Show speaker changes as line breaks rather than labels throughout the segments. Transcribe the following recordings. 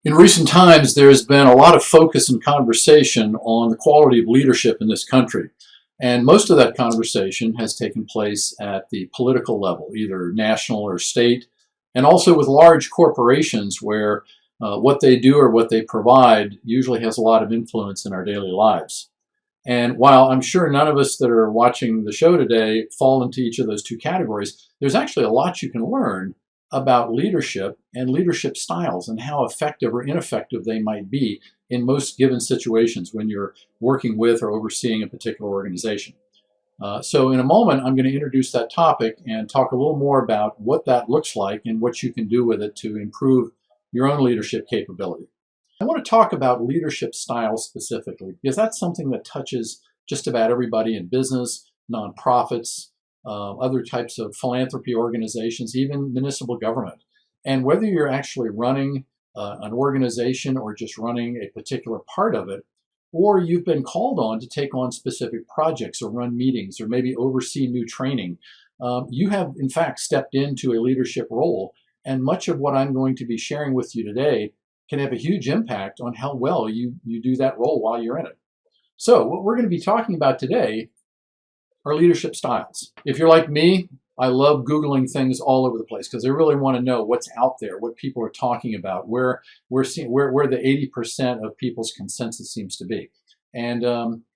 In recent times, there has been a lot of focus and conversation on the quality of leadership in this country. And most of that conversation has taken place at the political level, either national or state, and also with large corporations where what they do or what they provide usually has a lot of influence in our daily lives. And while I'm sure none of us that are watching the show today fall into each of those two categories, there's actually a lot you can learn about leadership and leadership styles and how effective or ineffective they might be in most given situations when you're working with or overseeing a particular organization. So in a moment, I'm going to introduce that topic and talk a little more about what that looks like and what you can do with it to improve your own leadership capability. I want to talk about leadership styles specifically because that's something that touches just about everybody in business, nonprofits, other types of philanthropy organizations, even municipal government. And whether you're actually running an organization or just running a particular part of it, or you've been called on to take on specific projects or run meetings or maybe oversee new training, you have in fact stepped into a leadership role. And much of what I'm going to be sharing with you today can have a huge impact on how well you do that role while you're in it. So what we're going to be talking about today are leadership styles. If you're like me, I love Googling things all over the place because I really want to know what's out there, what people are talking about, where the 80% of people's consensus seems to be. And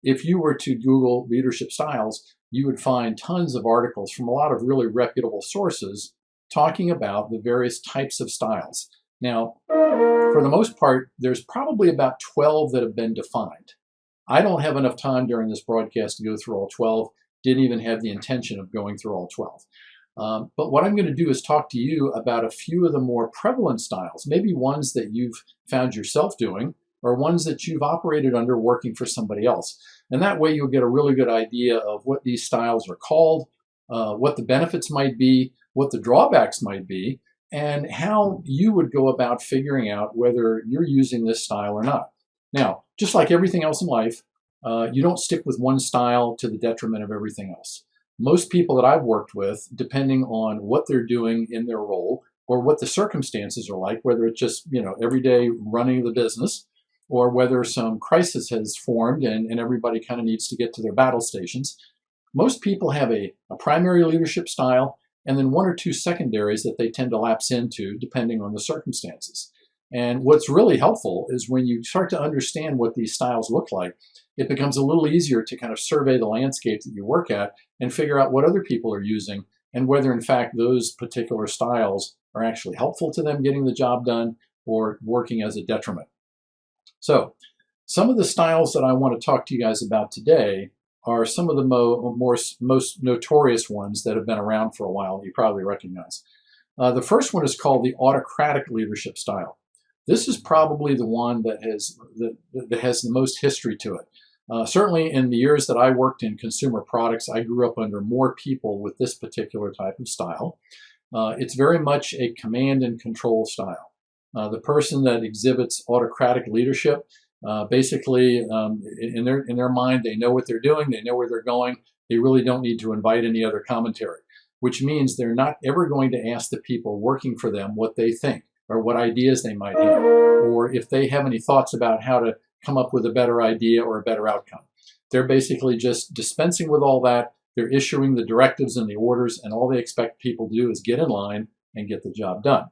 if you were to Google leadership styles, you would find tons of articles from a lot of really reputable sources talking about the various types of styles. Now, for the most part, there's probably about 12 that have been defined. I don't have enough time during this broadcast to go through all 12. Didn't even have the intention of going through all 12. But what I'm going to do is talk to you about a few of the more prevalent styles, maybe ones that you've found yourself doing or ones that you've operated under working for somebody else. And that way you'll get a really good idea of what these styles are called, what the benefits might be, what the drawbacks might be, and how you would go about figuring out whether you're using this style or not. Now, just like everything else in life, you don't stick with one style to the detriment of everything else. Most people that I've worked with, depending on what they're doing in their role or what the circumstances are like, whether it's just everyday running the business or whether some crisis has formed and everybody kind of needs to get to their battle stations, most people have a primary leadership style and then one or two secondaries that they tend to lapse into depending on the circumstances. And what's really helpful is when you start to understand what these styles look like, it becomes a little easier to kind of survey the landscape that you work at and figure out what other people are using and whether in fact those particular styles are actually helpful to them getting the job done or working as a detriment. So some of the styles that I want to talk to you guys about today are some of the most notorious ones that have been around for a while you probably recognize. The first one is called the autocratic leadership style. This is probably the one that has the most history to it. Certainly in the years that I worked in consumer products, I grew up under more people with this particular type of style. It's very much a command and control style. The person that exhibits autocratic leadership, basically in their mind, they know what they're doing, they know where they're going, they really don't need to invite any other commentary, which means they're not ever going to ask the people working for them what they think or what ideas they might have, or if they have any thoughts about how to come up with a better idea or a better outcome. They're basically just dispensing with all that. They're issuing the directives and the orders, and all they expect people to do is get in line and get the job done.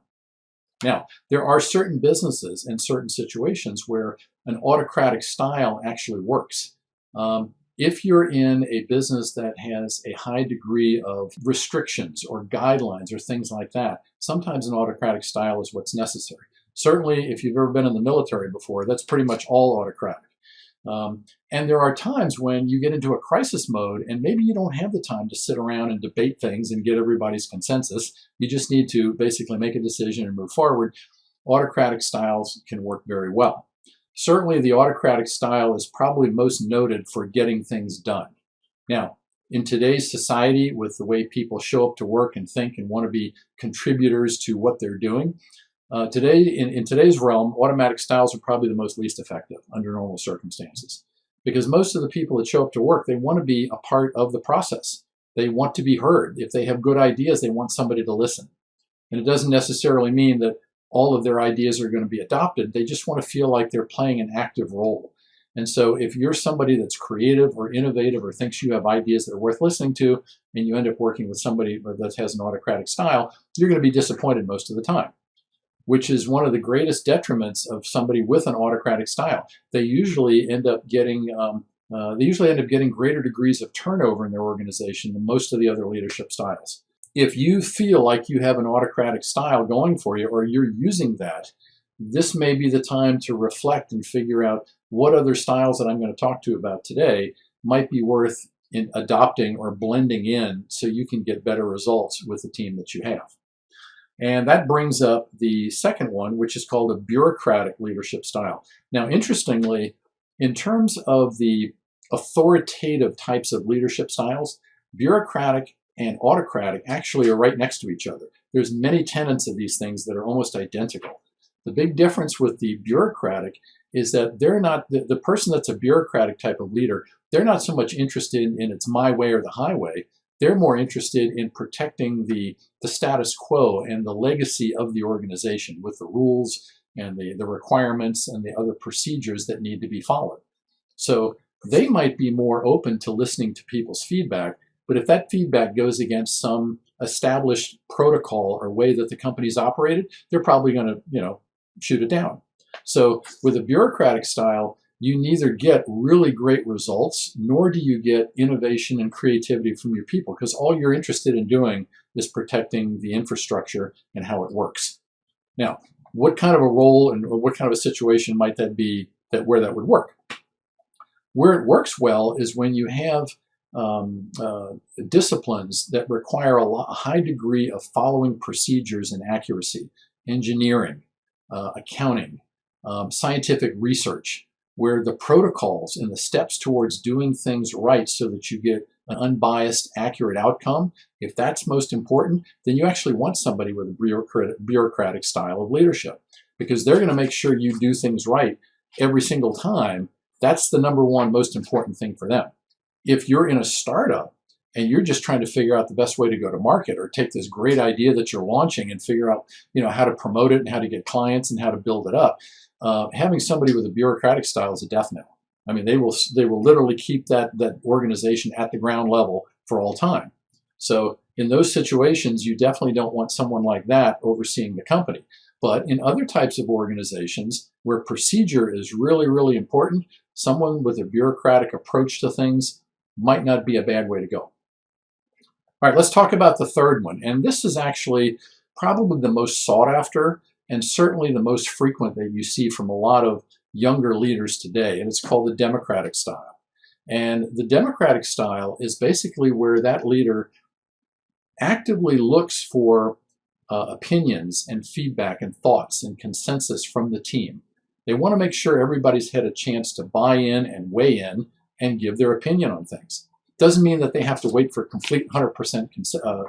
Now, there are certain businesses and certain situations where an autocratic style actually works. If you're in a business that has a high degree of restrictions or guidelines or things like that, sometimes an autocratic style is what's necessary. Certainly, if you've ever been in the military before, that's pretty much all autocratic. And there are times when you get into a crisis mode and maybe you don't have the time to sit around and debate things and get everybody's consensus. You just need to basically make a decision and move forward. Autocratic styles can work very well. Certainly, the autocratic style is probably most noted for getting things done. Now, in today's society, with the way people show up to work and think and want to be contributors to what they're doing, today, in today's realm, automatic styles are probably the most least effective under normal circumstances. Because most of the people that show up to work, they want to be a part of the process. They want to be heard. If they have good ideas, they want somebody to listen. And it doesn't necessarily mean that all of their ideas are going to be adopted. They just want to feel like they're playing an active role. And so if you're somebody that's creative or innovative or thinks you have ideas that are worth listening to, and you end up working with somebody that has an autocratic style, you're going to be disappointed most of the time, which is one of the greatest detriments of somebody with an autocratic style. They usually end up getting greater degrees of turnover in their organization than most of the other leadership styles. If you feel like you have an autocratic style going for you, or you're using that, this may be the time to reflect and figure out what other styles that I'm going to talk to about today might be worth in adopting or blending in so you can get better results with the team that you have. And that brings up the second one, which is called a bureaucratic leadership style. Now, interestingly, in terms of the authoritative types of leadership styles, bureaucratic and autocratic actually are right next to each other. There's many tenets of these things that are almost identical. The big difference with the bureaucratic is that they're not, the person that's a bureaucratic type of leader, they're not so much interested in it's my way or the highway. They're more interested in protecting the status quo and the legacy of the organization with the rules and the requirements and the other procedures that need to be followed. So they might be more open to listening to people's feedback, but if that feedback goes against some established protocol or way that the company's operated, they're probably going to, shoot it down. So with a bureaucratic style, you neither get really great results, nor do you get innovation and creativity from your people, because all you're interested in doing is protecting the infrastructure and how it works. Now, what kind of a role and what kind of a situation might that be where that would work? Where it works well is when you have disciplines that require a high degree of following procedures and accuracy, engineering, accounting, scientific research, where the protocols and the steps towards doing things right so that you get an unbiased, accurate outcome, if that's most important, then you actually want somebody with a bureaucratic style of leadership, because they're going to make sure you do things right every single time. That's the number one most important thing for them. If you're in a startup and you're just trying to figure out the best way to go to market, or take this great idea that you're launching and figure out, how to promote it and how to get clients and how to build it up, having somebody with a bureaucratic style is a death knell. I mean, they will literally keep that organization at the ground level for all time. So in those situations, you definitely don't want someone like that overseeing the company. But in other types of organizations where procedure is really, really important, someone with a bureaucratic approach to things might not be a bad way to go. All right, let's talk about the third one. And this is actually probably the most sought after and certainly the most frequent that you see from a lot of younger leaders today. And it's called the democratic style. And the democratic style is basically where that leader actively looks for opinions and feedback and thoughts and consensus from the team. They want to make sure everybody's had a chance to buy in and weigh in and give their opinion on things. Doesn't mean that they have to wait for complete 100%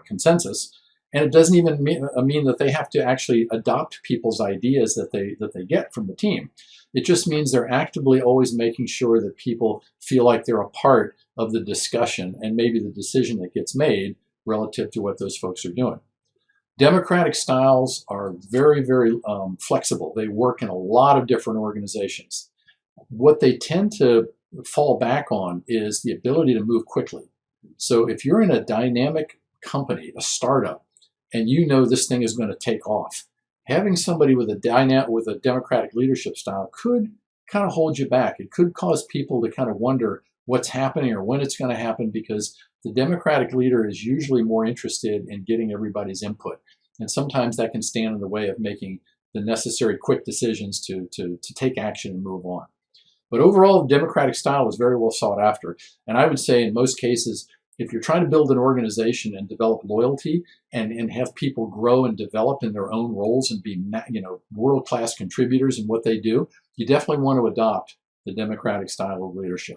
consensus, and it doesn't even mean that they have to actually adopt people's ideas that they get from the team. It just means they're actively always making sure that people feel like they're a part of the discussion and maybe the decision that gets made relative to what those folks are doing. Democratic styles are very, very flexible. They work in a lot of different organizations. What they tend to fall back on is the ability to move quickly. So if you're in a dynamic company, a startup, and you know this thing is going to take off, having somebody with a democratic leadership style could kind of hold you back. It could cause people to kind of wonder what's happening or when it's going to happen, because the democratic leader is usually more interested in getting everybody's input. And sometimes that can stand in the way of making the necessary quick decisions to take action and move on. But overall, the democratic style is very well sought after. And I would say in most cases, if you're trying to build an organization and develop loyalty and have people grow and develop in their own roles and be world-class contributors in what they do, you definitely want to adopt the democratic style of leadership.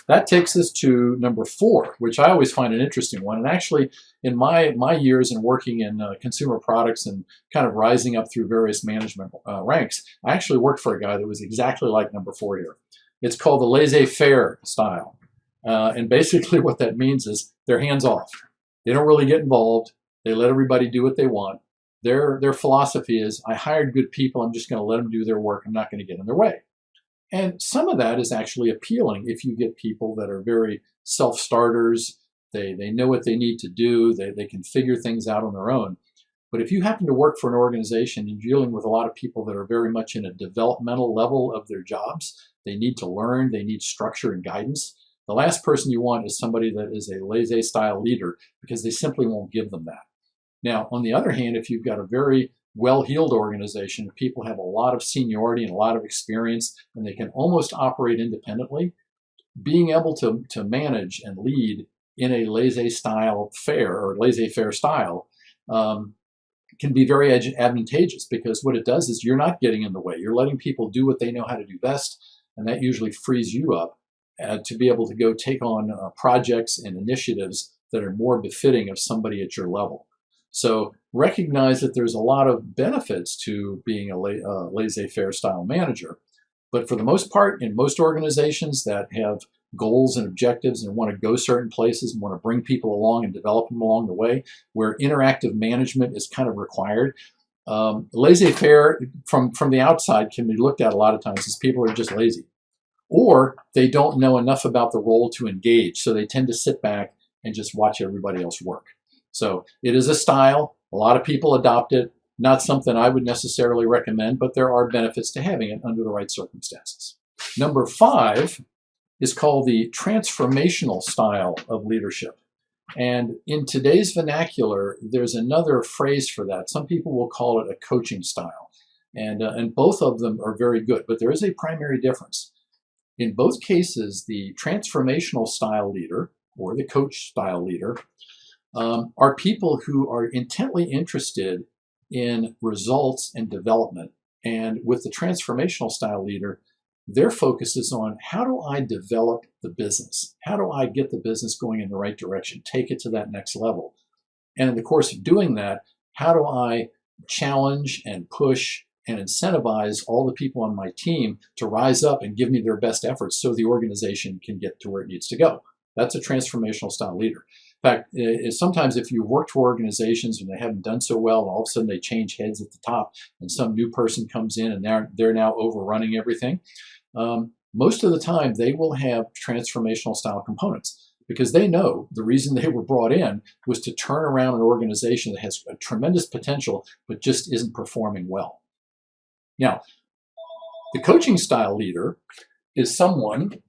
That takes us to number 4, which I always find an interesting one. And actually, in my years in working in consumer products and kind of rising up through various management ranks, I actually worked for a guy that was exactly like number 4 here. It's called the Laissez Faire style. And basically what that means is they're hands off. They don't really get involved. They let everybody do what they want. Their philosophy is, I hired good people, I'm just going to let them do their work, I'm not going to get in their way. And some of that is actually appealing if you get people that are very self-starters, they know what they need to do, they can figure things out on their own. But if you happen to work for an organization and dealing with a lot of people that are very much in a developmental level of their jobs, they need to learn, they need structure and guidance. The last person you want is somebody that is a laissez style leader, because they simply won't give them that. Now, on the other hand, if you've got a very well-heeled organization, people have a lot of seniority and a lot of experience, and they can almost operate independently, being able to manage and lead in a laissez-faire style can be very advantageous, because what it does is you're not getting in the way. You're letting people do what they know how to do best, and that usually frees you up to be able to go take on projects and initiatives that are more befitting of somebody at your level. So recognize that there's a lot of benefits to being a laissez-faire style manager. But for the most part, in most organizations that have goals and objectives and want to go certain places and want to bring people along and develop them along the way, where interactive management is kind of required, laissez-faire from the outside can be looked at a lot of times as people are just lazy. Or they don't know enough about the role to engage, so they tend to sit back and just watch everybody else work. So it is a style. A lot of people adopt it. Not something I would necessarily recommend, but there are benefits to having it under the right circumstances. Number 5 is called the transformational style of leadership. And in today's vernacular, there's another phrase for that. Some people will call it a coaching style. And both of them are very good, but there is a primary difference. In both cases, the transformational style leader or the coach style leader are people who are intently interested in results and development. And with the transformational style leader, their focus is on, how do I develop the business? How do I get the business going in the right direction, take it to that next level? And in the course of doing that, how do I challenge and push and incentivize all the people on my team to rise up and give me their best efforts so the organization can get to where it needs to go? That's a transformational style leader. In fact, sometimes if you work for organizations and they haven't done so well, and all of a sudden they change heads at the top and some new person comes in and they're now overrunning everything, most of the time they will have transformational style components, because they know the reason they were brought in was to turn around an organization that has a tremendous potential but just isn't performing well. Now, the coaching style leader is someone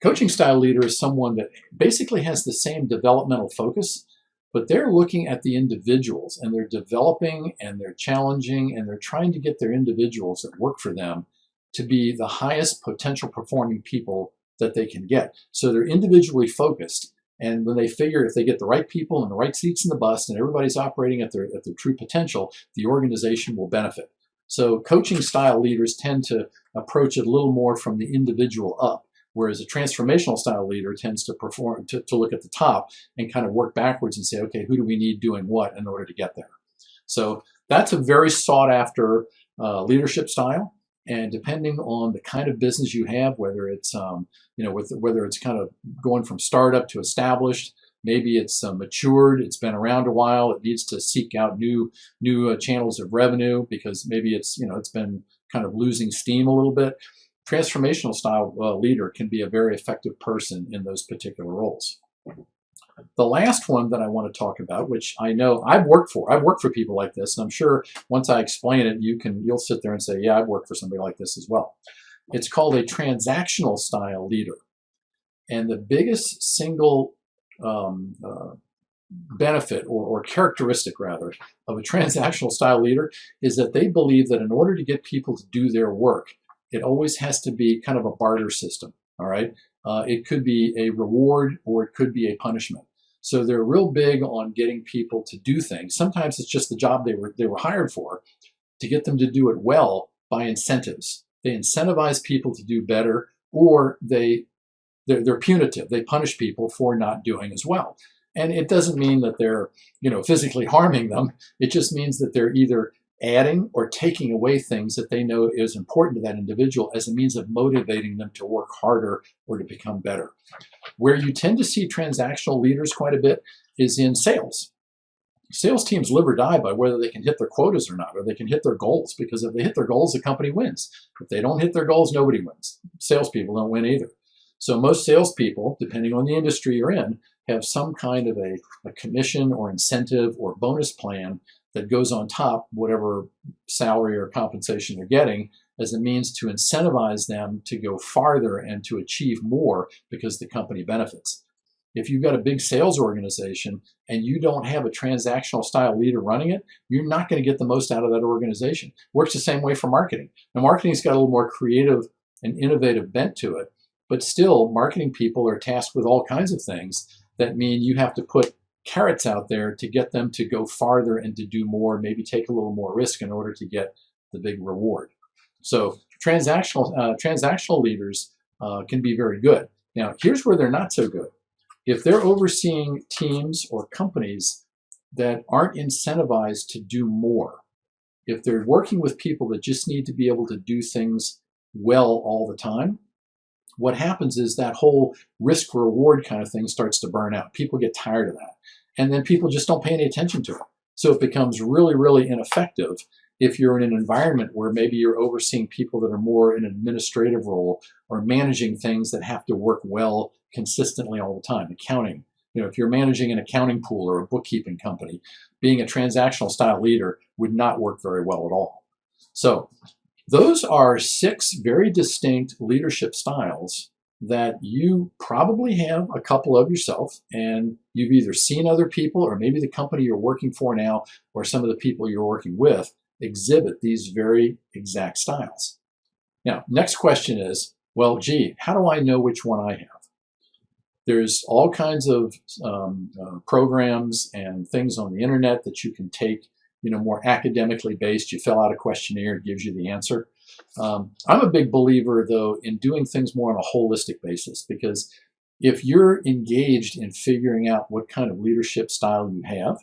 that basically has the same developmental focus, but they're looking at the individuals and they're developing and they're challenging and they're trying to get their individuals that work for them to be the highest potential performing people that they can get. So they're individually focused. And when they figure if they get the right people and the right seats in the bus and everybody's operating at their true potential, the organization will benefit. So coaching style leaders tend to approach it a little more from the individual up, whereas a transformational style leader tends to look at the top and kind of work backwards and say, okay, who do we need doing what in order to get there? So that's a very sought after leadership style. And depending on the kind of business you have, whether it's whether it's kind of going from startup to established, maybe it's matured, it's been around a while, it needs to seek out new channels of revenue because maybe it's been kind of losing steam a little bit. Transformational style leader can be a very effective person in those particular roles. The last one that I want to talk about, which I know I've worked for people like this, and I'm sure once I explain it, you'll sit there and say, yeah, I've worked for somebody like this as well. It's called a transactional style leader. And the biggest single benefit or characteristic rather of a transactional style leader is that they believe that in order to get people to do their work, it always has to be kind of a barter system. All right. It could be a reward or it could be a punishment. So they're real big on getting people to do things. Sometimes it's just the job they were hired for, to get them to do it well by incentives. They incentivize people to do better, or they're punitive. They punish people for not doing as well. And it doesn't mean that they're physically harming them. It just means that they're either adding or taking away things that they know is important to that individual as a means of motivating them to work harder or to become better. Where you tend to see transactional leaders quite a bit is in sales. Sales teams live or die by whether they can hit their quotas or not, or they can hit their goals, because if they hit their goals, the company wins. If they don't hit their goals, nobody wins. Salespeople don't win either. So most salespeople, depending on the industry you're in, have some kind of a commission or incentive or bonus plan that goes on top whatever salary or compensation they're getting as a means to incentivize them to go farther and to achieve more because the company benefits. If you've got a big sales organization and you don't have a transactional style leader running it, you're not going to get the most out of that organization. Works the same way for marketing. Now, marketing's got a little more creative and innovative bent to it, but still, marketing people are tasked with all kinds of things that mean you have to put carrots out there to get them to go farther and to do more, maybe take a little more risk in order to get the big reward. So transactional leaders can be very good. Now, here's where they're not so good. If they're overseeing teams or companies that aren't incentivized to do more, if they're working with people that just need to be able to do things well all the time, what happens is that whole risk reward kind of thing starts to burn out. People get tired of that. And then people just don't pay any attention to it. So it becomes really, really ineffective if you're in an environment where maybe you're overseeing people that are more in an administrative role or managing things that have to work well consistently all the time. Accounting, if you're managing an accounting pool or a bookkeeping company, being a transactional style leader would not work very well at all. So those are 6 very distinct leadership styles that you probably have a couple of yourself, and you've either seen other people, or maybe the company you're working for now, or some of the people you're working with exhibit these very exact styles. Now, next question is, well, gee, how do I know which one I have? There's all kinds of programs and things on the internet that you can take, more academically based. You fill out a questionnaire, it gives you the answer. I'm a big believer, though, in doing things more on a holistic basis, because if you're engaged in figuring out what kind of leadership style you have,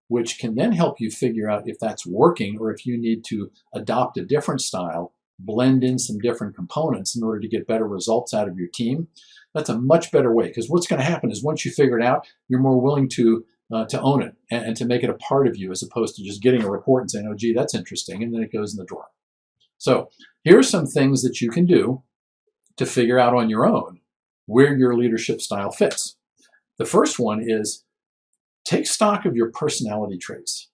which can then help you figure out if that's working or if you need to adopt a different style, blend in some different components in order to get better results out of your team, that's a much better way. Because what's going to happen is once you figure it out, you're more willing to own it and to make it a part of you, as opposed to just getting a report and saying, oh, gee, that's interesting, and then it goes in the drawer. So here are some things that you can do to figure out on your own where your leadership style fits. The first one is take stock of your personality traits.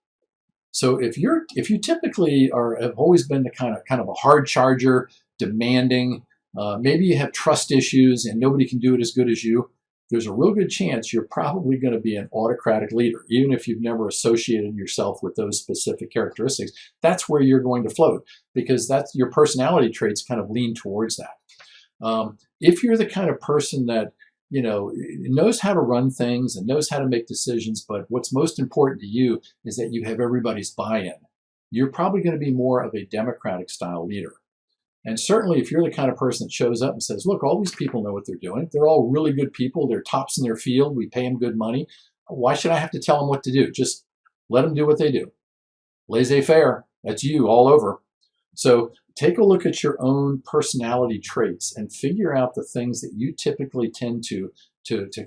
So if you typically have always been the kind of a hard charger, demanding, maybe you have trust issues and nobody can do it as good as you, there's a real good chance you're probably going to be an autocratic leader, even if you've never associated yourself with those specific characteristics. That's where you're going to float, because that's your personality traits kind of lean towards that. If you're the kind of person that knows how to run things and knows how to make decisions, but what's most important to you is that you have everybody's buy-in, you're probably going to be more of a democratic style leader. And certainly if you're the kind of person that shows up and says, look, all these people know what they're doing. They're all really good people. They're tops in their field. We pay them good money. Why should I have to tell them what to do? Just let them do what they do. Laissez Faire. That's you all over. So take a look at your own personality traits and figure out the things that you typically tend to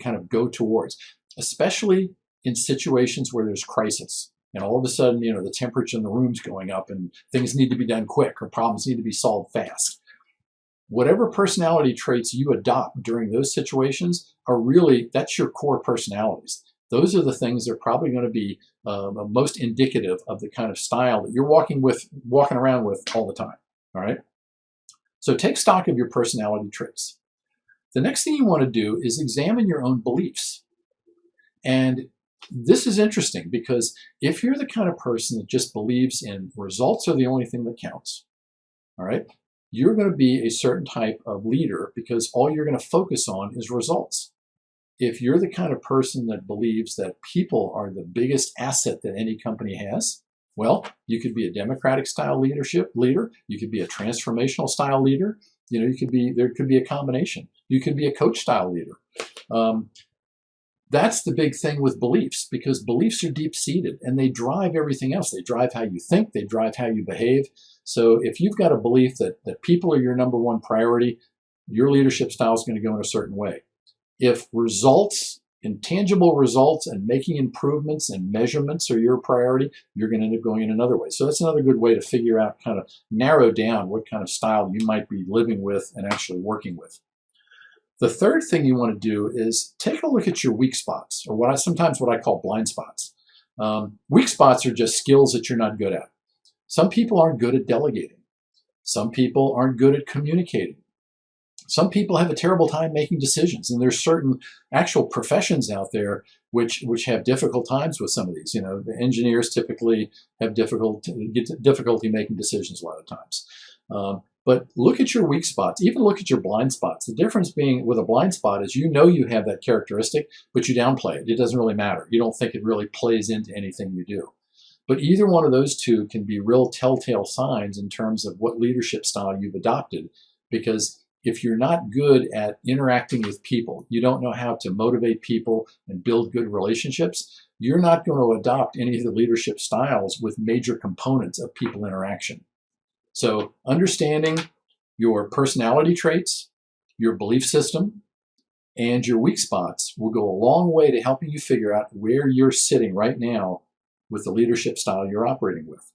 kind of go towards, especially in situations where there's crisis. And all of a sudden, the temperature in the room's going up and things need to be done quick or problems need to be solved fast. Whatever personality traits you adopt during those situations that's your core personalities. Those are the things that are probably going to be most indicative of the kind of style that you're walking around with all the time. All right. So take stock of your personality traits. The next thing you want to do is examine your own beliefs. And this is interesting, because if you're the kind of person that just believes in results are the only thing that counts, all right, you're going to be a certain type of leader because all you're going to focus on is results. If you're the kind of person that believes that people are the biggest asset that any company has, well, you could be a democratic style leader. You could be a transformational style leader. There could be a combination. You could be a coach style leader. That's the big thing with beliefs, because beliefs are deep-seated and they drive everything else. They drive how you think, they drive how you behave. So if you've got a belief that people are your number one priority, your leadership style is going to go in a certain way. If results intangible results and making improvements and measurements are your priority, you're going to end up going in another way. So that's another good way to figure out, kind of narrow down what kind of style you might be living with and actually working with. The third thing you want to do is take a look at your weak spots, or sometimes what I call blind spots. Weak spots are just skills that you're not good at. Some people aren't good at delegating. Some people aren't good at communicating. Some people have a terrible time making decisions, and there's certain actual professions out there which have difficult times with some of these. The engineers typically have difficulty making decisions a lot of times. But look at your weak spots, even look at your blind spots. The difference being with a blind spot is you have that characteristic, but you downplay it. It doesn't really matter. You don't think it really plays into anything you do. But either one of those two can be real telltale signs in terms of what leadership style you've adopted, because if you're not good at interacting with people, you don't know how to motivate people and build good relationships, you're not going to adopt any of the leadership styles with major components of people interaction. So understanding your personality traits, your belief system, and your weak spots will go a long way to helping you figure out where you're sitting right now with the leadership style you're operating with.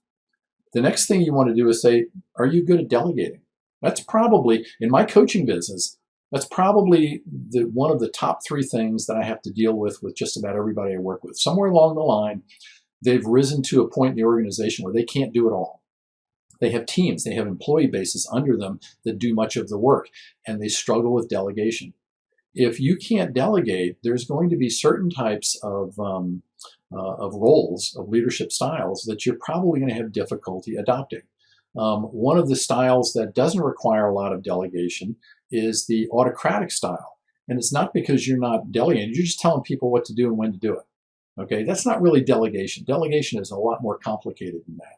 The next thing you want to do is say, are you good at delegating? That's probably, in my coaching business, that's probably one of the top 3 things that I have to deal with just about everybody I work with. Somewhere along the line, they've risen to a point in the organization where they can't do it all. They have teams, they have employee bases under them that do much of the work, and they struggle with delegation. If you can't delegate, there's going to be certain types of roles, of leadership styles, that you're probably going to have difficulty adopting. One of the styles that doesn't require a lot of delegation is the autocratic style. And it's not because you're not delegating, you're just telling people what to do and when to do it. Okay, that's not really delegation. Delegation is a lot more complicated than that.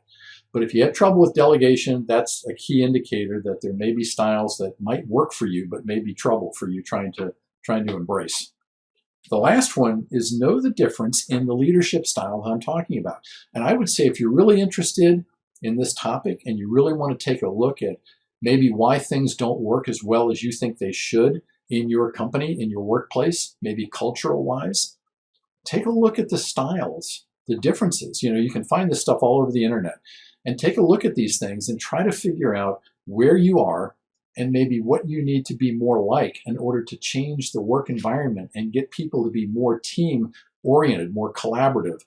But if you have trouble with delegation, that's a key indicator that there may be styles that might work for you, but may be trouble for you trying to embrace. The last one is know the difference in the leadership style that I'm talking about. And I would say if you're really interested in this topic and you really want to take a look at maybe why things don't work as well as you think they should in your company, in your workplace, maybe cultural wise, take a look at the styles, the differences. You can find this stuff all over the internet, and take a look at these things and try to figure out where you are and maybe what you need to be more like in order to change the work environment and get people to be more team oriented, more collaborative,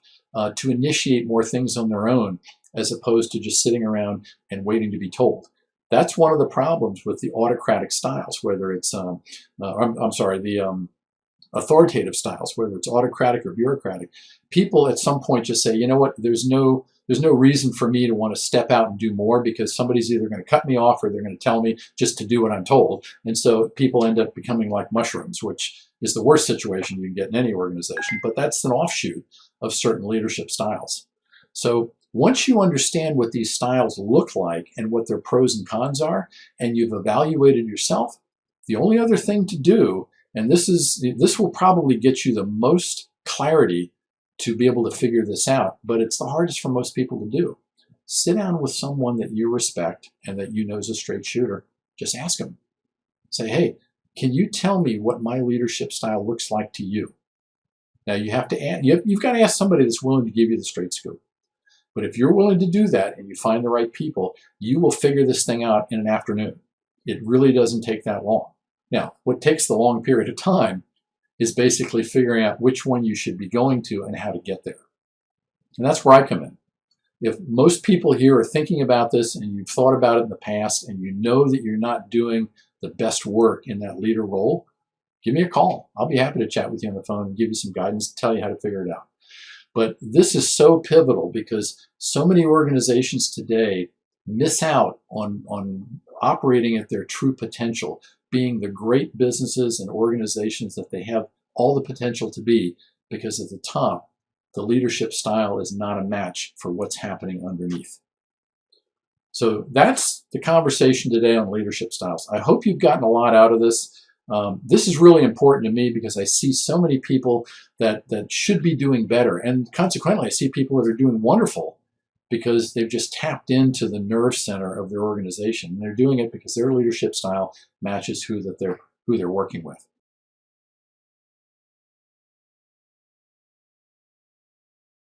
to initiate more things on their own, as opposed to just sitting around and waiting to be told. That's one of the problems with the autocratic styles, whether it's, the authoritative styles, whether it's autocratic or bureaucratic. People at some point just say, you know what, there's no reason for me to want to step out and do more, because somebody's either going to cut me off or they're going to tell me just to do what I'm told. And so people end up becoming like mushrooms, which is the worst situation you can get in any organization. But that's an offshoot of certain leadership styles. So once you understand what these styles look like and what their pros and cons are, and you've evaluated yourself, the only other thing to do, and this will probably get you the most clarity to be able to figure this out, but it's the hardest for most people to do. Sit down with someone that you respect and that you know is a straight shooter. Just ask them. Say, hey, can you tell me what my leadership style looks like to you? Now you have to you've got to ask somebody that's willing to give you the straight scoop. But if you're willing to do that and you find the right people, you will figure this thing out in an afternoon. It really doesn't take that long. Now, what takes the long period of time is basically figuring out which one you should be going to and how to get there. And that's where I come in. If most people here are thinking about this and you've thought about it in the past and you know that you're not doing the best work in that leader role, give me a call. I'll be happy to chat with you on the phone and give you some guidance, tell you how to figure it out. But this is so pivotal because so many organizations today miss out on operating at their true potential, being the great businesses and organizations that they have all the potential to be, because at the top, the leadership style is not a match for what's happening underneath. So that's the conversation today on leadership styles. I hope you've gotten a lot out of this. This is really important to me because I see so many people that should be doing better. And consequently, I see people that are doing wonderful because they've just tapped into the nerve center of their organization. And they're doing it because their leadership style matches who they're working with.